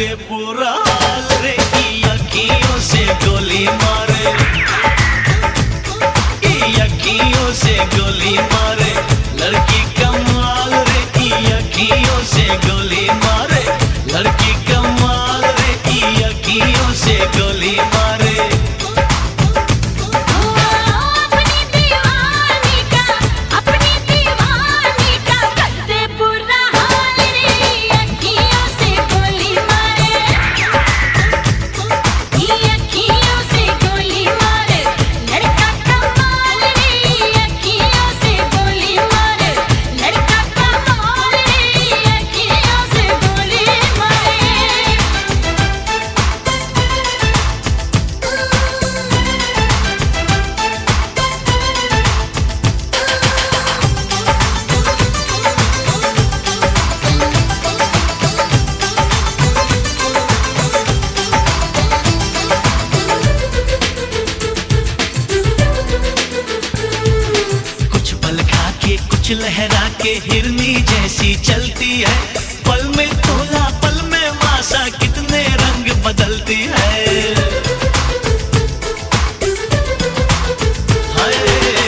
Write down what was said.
दे पूरा हाल रे की अखियों से गोली मारे, की अखियों से गोली मारे, लड़की कमाल रे की अखियों से गोली मारे, लड़की कमाल रे की अखियों से गोली मारे। कुछ लहरा के हिरनी जैसी चलती है,